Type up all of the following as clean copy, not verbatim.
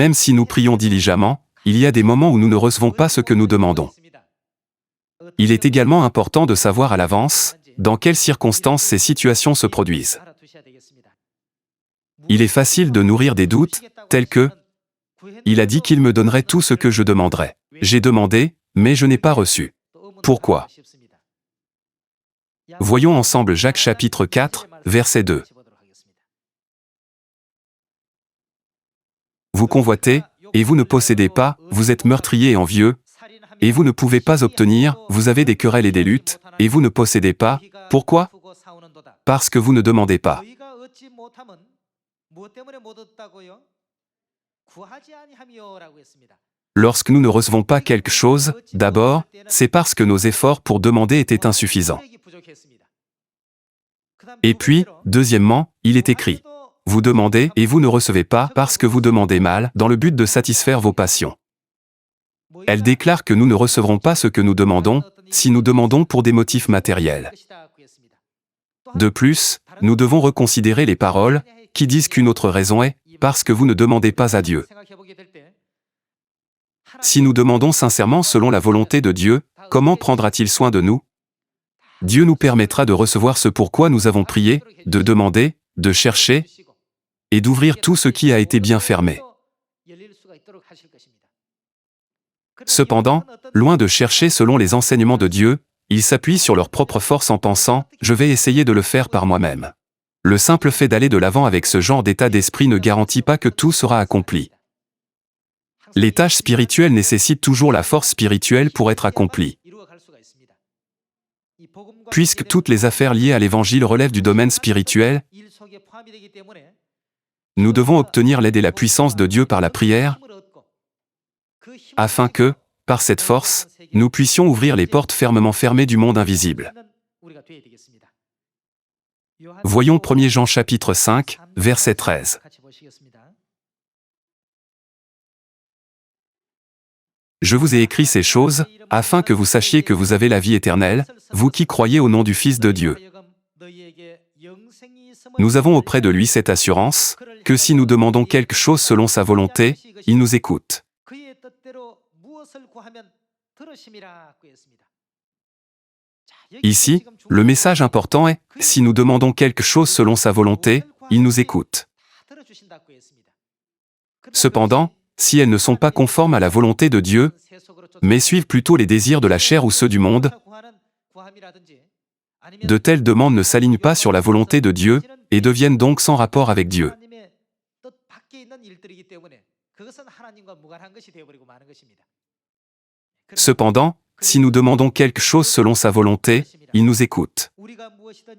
Même si nous prions diligemment, il y a des moments où nous ne recevons pas ce que nous demandons. Il est également important de savoir à l'avance dans quelles circonstances ces situations se produisent. Il est facile de nourrir des doutes, tels que « Il a dit qu'il me donnerait tout ce que je demanderais. J'ai demandé, mais je n'ai pas reçu. Pourquoi ?» Voyons ensemble Jacques chapitre 4, verset 2. Vous convoitez, et vous ne possédez pas, vous êtes meurtrier et envieux, et vous ne pouvez pas obtenir, vous avez des querelles et des luttes, et vous ne possédez pas. Pourquoi? Parce que vous ne demandez pas. Lorsque nous ne recevons pas quelque chose, d'abord, c'est parce que nos efforts pour demander étaient insuffisants. Et puis, deuxièmement, il est écrit « Vous demandez et vous ne recevez pas parce que vous demandez mal dans le but de satisfaire vos passions. » Elle déclare que nous ne recevrons pas ce que nous demandons si nous demandons pour des motifs matériels. De plus, nous devons reconsidérer les paroles qui disent qu'une autre raison est « parce que vous ne demandez pas à Dieu ». Si nous demandons sincèrement selon la volonté de Dieu, comment prendra-t-il soin de nous? Dieu nous permettra de recevoir ce pourquoi nous avons prié, de demander, de chercher, et d'ouvrir tout ce qui a été bien fermé. Cependant, loin de chercher selon les enseignements de Dieu, ils s'appuient sur leur propre force en pensant « je vais essayer de le faire par moi-même ». Le simple fait d'aller de l'avant avec ce genre d'état d'esprit ne garantit pas que tout sera accompli. Les tâches spirituelles nécessitent toujours la force spirituelle pour être accomplies. Puisque toutes les affaires liées à l'Évangile relèvent du domaine spirituel, nous devons obtenir l'aide et la puissance de Dieu par la prière, afin que, par cette force, nous puissions ouvrir les portes fermement fermées du monde invisible. Voyons 1 Jean chapitre 5, verset 13. Je vous ai écrit ces choses, afin que vous sachiez que vous avez la vie éternelle, vous qui croyez au nom du Fils de Dieu. Nous avons auprès de lui cette assurance, que si nous demandons quelque chose selon sa volonté, il nous écoute. Ici, le message important est, si nous demandons quelque chose selon sa volonté, il nous écoute. Cependant, si elles ne sont pas conformes à la volonté de Dieu, mais suivent plutôt les désirs de la chair ou ceux du monde, de telles demandes ne s'alignent pas sur la volonté de Dieu et deviennent donc sans rapport avec Dieu. Cependant, si nous demandons quelque chose selon sa volonté, il nous écoute.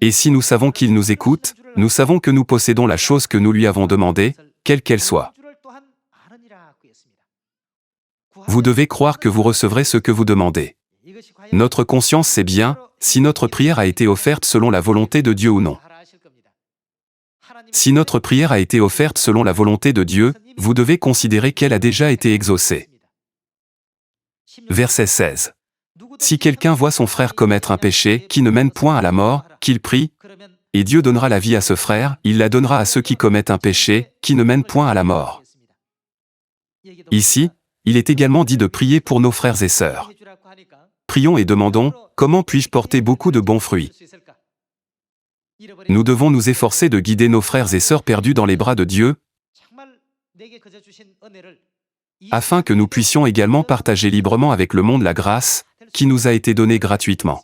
Et si nous savons qu'il nous écoute, nous savons que nous possédons la chose que nous lui avons demandée, quelle qu'elle soit. Vous devez croire que vous recevrez ce que vous demandez. Notre conscience sait bien si notre prière a été offerte selon la volonté de Dieu ou non. Si notre prière a été offerte selon la volonté de Dieu, vous devez considérer qu'elle a déjà été exaucée. Verset 16. Si quelqu'un voit son frère commettre un péché qui ne mène point à la mort, qu'il prie, et Dieu donnera la vie à ce frère, il la donnera à ceux qui commettent un péché qui ne mène point à la mort. Ici, il est également dit de prier pour nos frères et sœurs. Prions et demandons, comment puis-je porter beaucoup de bons fruits? Nous devons nous efforcer de guider nos frères et sœurs perdus dans les bras de Dieu, afin que nous puissions également partager librement avec le monde la grâce qui nous a été donnée gratuitement.